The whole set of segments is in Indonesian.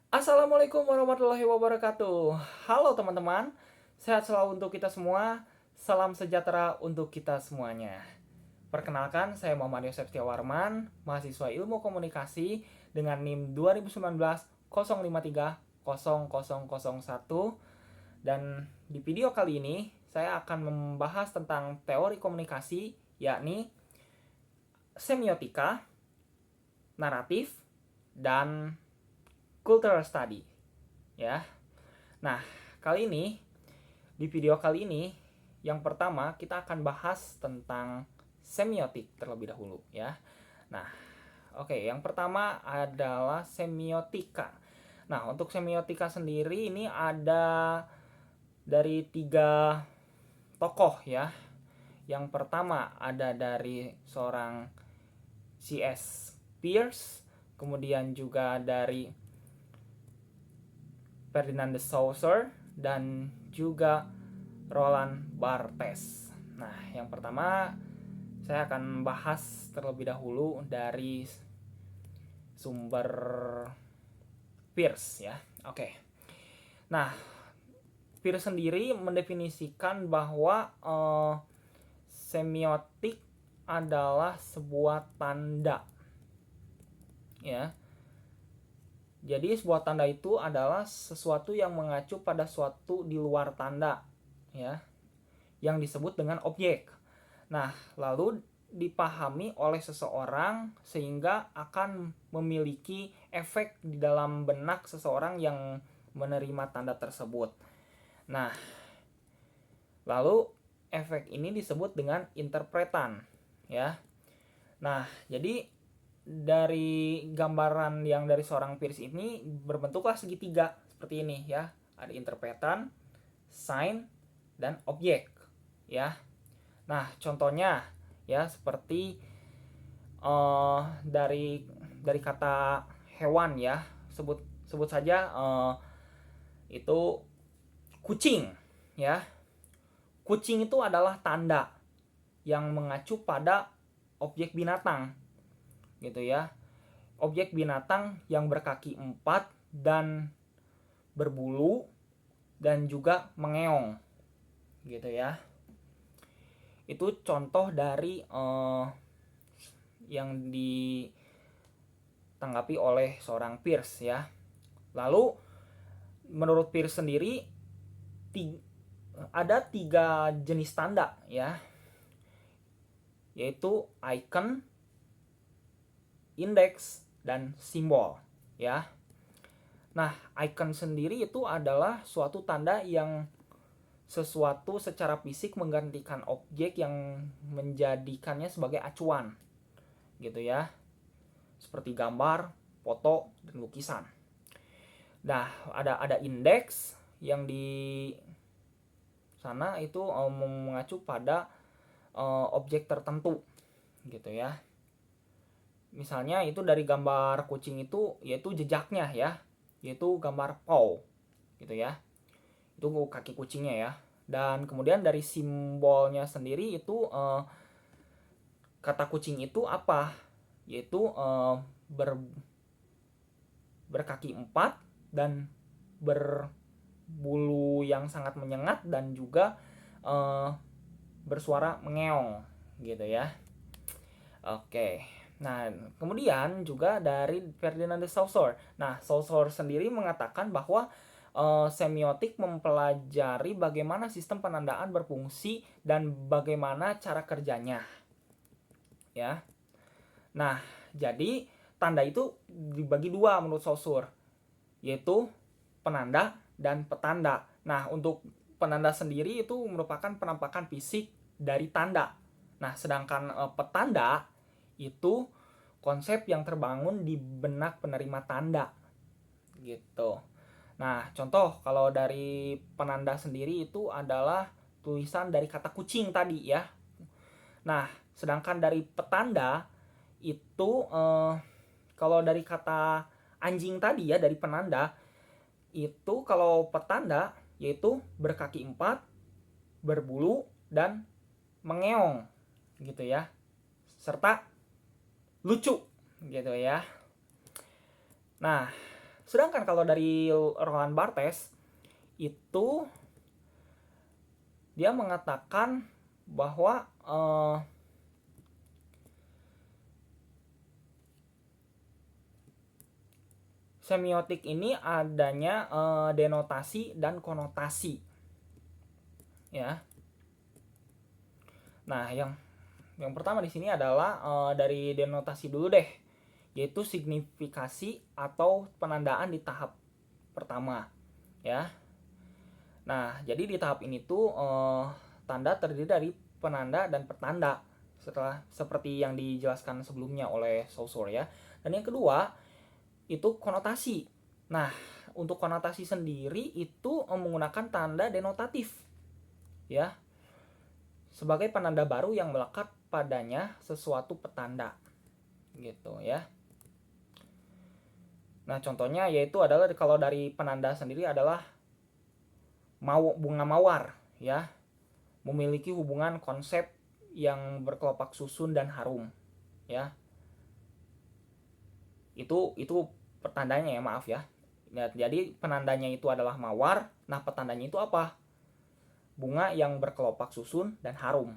Assalamualaikum warahmatullahi wabarakatuh. Halo teman-teman, sehat selalu untuk kita semua. Salam sejahtera untuk kita semuanya. Perkenalkan, saya Muhammad Yosef Setiawarman, mahasiswa Ilmu Komunikasi dengan NIM 2019 053 0001. Dan di video kali ini, saya akan membahas tentang teori komunikasi, yakni semiotika, naratif, dan cultural study. Ya. Nah, di video kali ini, yang pertama kita akan bahas tentang semiotik terlebih dahulu ya. Nah, oke, yang pertama adalah semiotika. Nah, untuk semiotika sendiri ini ada dari 3 tokoh ya. Yang pertama ada dari seorang C.S. Peirce, kemudian juga dari Ferdinand de Saussure, dan juga Roland Barthes. Nah, yang pertama saya akan bahas terlebih dahulu dari sumber Peirce ya. Oke. Nah, Peirce sendiri mendefinisikan bahwa semiotik adalah sebuah tanda ya. Jadi sebuah tanda itu adalah sesuatu yang mengacu pada suatu di luar tanda ya, yang disebut dengan objek. Nah, lalu dipahami oleh seseorang sehingga akan memiliki efek di dalam benak seseorang yang menerima tanda tersebut. Nah, lalu efek ini disebut dengan interpretan ya. Nah, jadi dari gambaran yang dari seorang Peirce ini berbentuklah segitiga seperti ini ya. Ada interpretan, sign, dan objek ya. Nah, contohnya ya seperti dari kata hewan ya. Sebut saja itu kucing ya. Kucing itu adalah tanda yang mengacu pada objek binatang gitu ya. Objek binatang yang berkaki 4 dan berbulu dan juga mengeong gitu ya. Itu contoh dari yang ditanggapi oleh seorang Peirce ya. Lalu menurut Peirce sendiri ada 3 jenis tanda ya, yaitu icon, indeks, dan simbol ya. Nah, icon sendiri itu adalah suatu tanda yang sesuatu secara fisik menggantikan objek yang menjadikannya sebagai acuan gitu ya, seperti gambar, foto, dan lukisan. Nah, ada indeks yang di sana itu mengacu pada objek tertentu gitu ya. Misalnya itu dari gambar kucing itu yaitu jejaknya ya, yaitu gambar paw gitu ya. Itu kaki kucingnya ya. Dan kemudian dari simbolnya sendiri itu kata kucing itu apa? Yaitu berkaki 4 dan berbulu yang sangat menyengat dan juga bersuara mengeong gitu ya. Oke. Nah, kemudian juga dari Ferdinand de Saussure. Nah, Saussure sendiri mengatakan bahwa semiotik mempelajari bagaimana sistem penandaan berfungsi dan bagaimana cara kerjanya. Ya. Nah, jadi tanda itu dibagi 2 menurut Saussure, yaitu penanda dan petanda. Nah, untuk penanda sendiri itu merupakan penampakan fisik dari tanda. Nah, sedangkan petanda itu konsep yang terbangun di benak penerima tanda gitu. Nah, contoh kalau dari penanda sendiri itu adalah tulisan dari kata kucing tadi ya. Nah, sedangkan dari petanda itu kalau dari kata anjing tadi ya, dari penanda itu, kalau petanda yaitu berkaki 4, berbulu, dan mengeong gitu ya, serta lucu gitu ya. Nah, Sedangkan kalau dari Roland Barthes itu dia mengatakan bahwa semiotik ini adanya denotasi dan konotasi, ya. Nah, yang pertama di sini adalah dari denotasi dulu deh, yaitu signifikasi atau penandaan di tahap pertama, ya. Nah, jadi di tahap ini tuh tanda terdiri dari penanda dan pertanda, setelah seperti yang dijelaskan sebelumnya oleh Saussure, ya. Dan yang kedua itu konotasi. Nah, untuk konotasi sendiri itu menggunakan tanda denotatif, ya, sebagai penanda baru yang melekat padanya sesuatu petanda, gitu ya. Nah, contohnya yaitu adalah kalau dari penanda sendiri adalah bunga mawar, ya, memiliki hubungan konsep yang berkelopak susun dan harum, ya. Itu pertandanya, ya, maaf ya. Jadi penandanya itu adalah mawar. Nah, petandanya itu apa? Bunga yang berkelopak susun dan harum,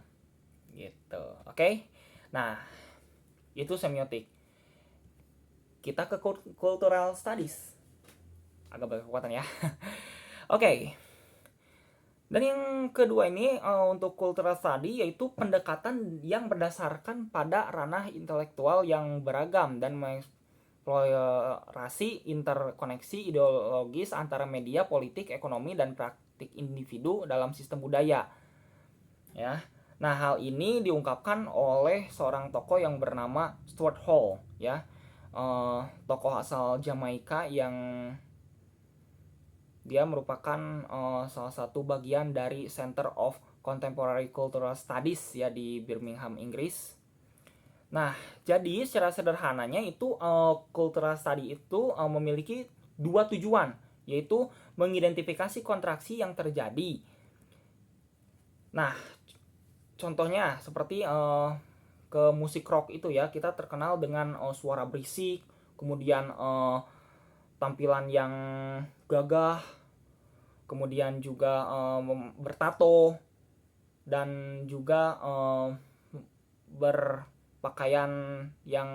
gitu. Oke. Nah, itu semiotik. Kita ke cultural studies. Agak berkekuatan ya. Oke. Dan yang kedua ini untuk cultural study yaitu pendekatan yang berdasarkan pada ranah intelektual yang beragam dan mengeksplorasi interkoneksi ideologis antara media, politik, ekonomi, dan praktik individu dalam sistem budaya. Ya. Nah, hal ini diungkapkan oleh seorang tokoh yang bernama Stuart Hall, ya. Tokoh asal Jamaika yang dia merupakan salah satu bagian dari Center of Contemporary Cultural Studies, ya, di Birmingham, Inggris. Nah, jadi secara sederhananya itu cultural study itu memiliki dua tujuan, yaitu mengidentifikasi kontraksi yang terjadi. Nah, contohnya seperti ke musik rock itu, ya, kita terkenal dengan suara berisik, kemudian tampilan yang gagah, kemudian juga bertato, dan juga berpakaian yang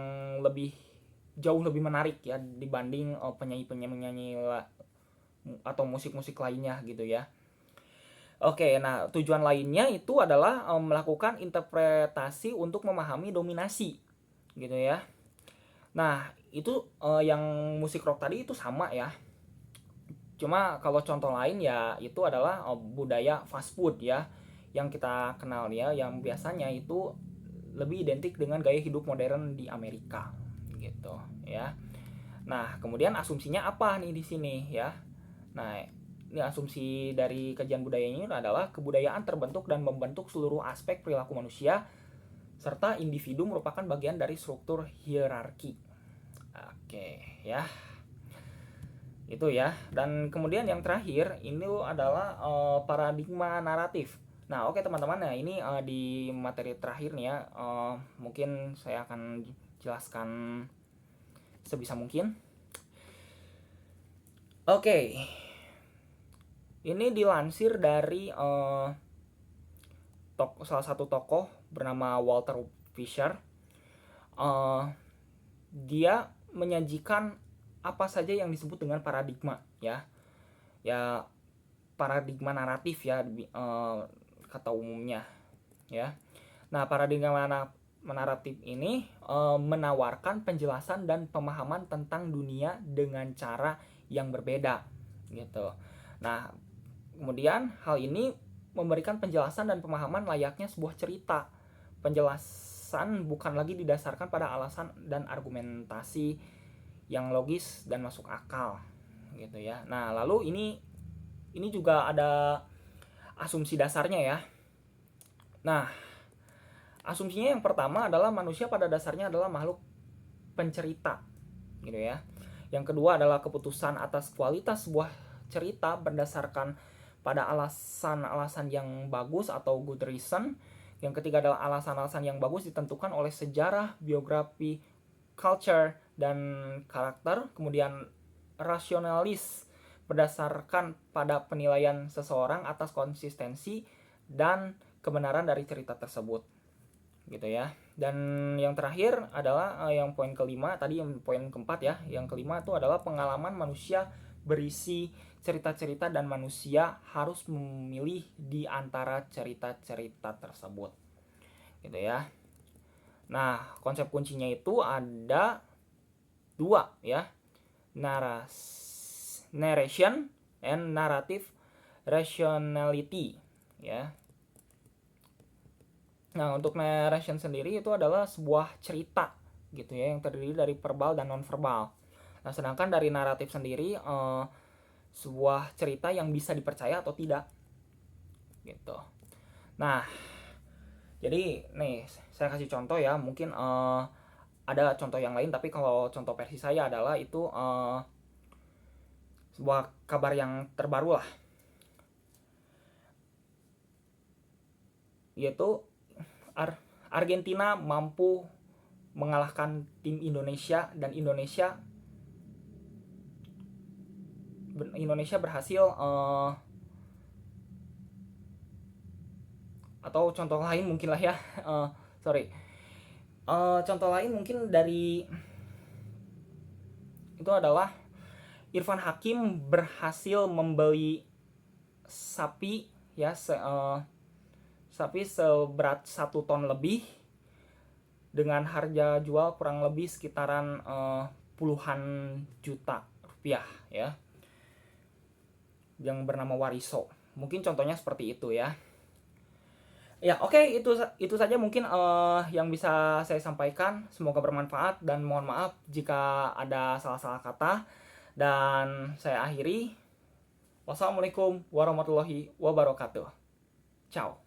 jauh lebih menarik, ya, dibanding penyanyi atau musik-musik lainnya, gitu ya. Oke, nah tujuan lainnya itu adalah melakukan interpretasi untuk memahami dominasi, gitu ya. Nah, itu yang musik rock tadi itu sama, ya. Cuma kalau contoh lain ya itu adalah budaya fast food, ya, yang kita kenal, ya, yang biasanya itu lebih identik dengan gaya hidup modern di Amerika, gitu ya. Nah, kemudian asumsinya apa nih di sini, ya? Nah, ini asumsi dari kajian budaya ini adalah kebudayaan terbentuk dan membentuk seluruh aspek perilaku manusia serta individu merupakan bagian dari struktur hierarki. Oke, ya. Itu, ya. Dan kemudian yang terakhir ini adalah paradigma naratif. Nah, oke teman-teman, nah ini di materi terakhir nih, ya, mungkin saya akan jelaskan sebisa mungkin. Oke. Ini dilansir dari salah satu tokoh bernama Walter Fisher. Dia menyajikan apa saja yang disebut dengan paradigma, ya. Ya, paradigma naratif, ya, kata umumnya, ya. Nah, paradigma naratif ini menawarkan penjelasan dan pemahaman tentang dunia dengan cara yang berbeda, gitu. Nah, kemudian hal ini memberikan penjelasan dan pemahaman layaknya sebuah cerita. Penjelasan bukan lagi didasarkan pada alasan dan argumentasi yang logis dan masuk akal, gitu ya. Nah, lalu ini juga ada asumsi dasarnya, ya. Nah, asumsinya yang pertama adalah manusia pada dasarnya adalah makhluk pencerita, gitu ya. Yang kedua adalah keputusan atas kualitas sebuah cerita berdasarkan pada alasan-alasan yang bagus atau good reason. Yang ketiga adalah alasan-alasan yang bagus ditentukan oleh sejarah, biografi, culture, dan karakter. Kemudian rasionalis berdasarkan pada penilaian seseorang atas konsistensi dan kebenaran dari cerita tersebut, gitu ya. Dan yang terakhir adalah yang poin kelima, tadi yang poin keempat ya. Yang kelima itu adalah pengalaman manusia berisi cerita-cerita dan manusia harus memilih di antara cerita-cerita tersebut, gitu ya. Nah, konsep kuncinya itu ada dua ya, narration and narrative rationality ya. Nah, untuk narration sendiri itu adalah sebuah cerita gitu ya, yang terdiri dari verbal dan non-verbal. Nah, sedangkan dari naratif sendiri sebuah cerita yang bisa dipercaya atau tidak gitu. Nah, jadi nih saya kasih contoh ya, mungkin ada contoh yang lain, tapi kalau contoh versi saya adalah itu sebuah kabar yang terbaru lah, yaitu Argentina mampu mengalahkan tim Indonesia dan Indonesia berhasil atau contoh lain mungkin lah ya contoh lain mungkin dari itu adalah Irfan Hakim berhasil membeli sapi ya sapi seberat 1 ton lebih dengan harga jual kurang lebih sekitaran puluhan juta rupiah ya, yang bernama Wariso. Mungkin contohnya seperti itu ya. Ya oke, itu saja mungkin yang bisa saya sampaikan. Semoga bermanfaat dan mohon maaf jika ada salah-salah kata. Dan saya akhiri. Wassalamualaikum warahmatullahi wabarakatuh. Ciao.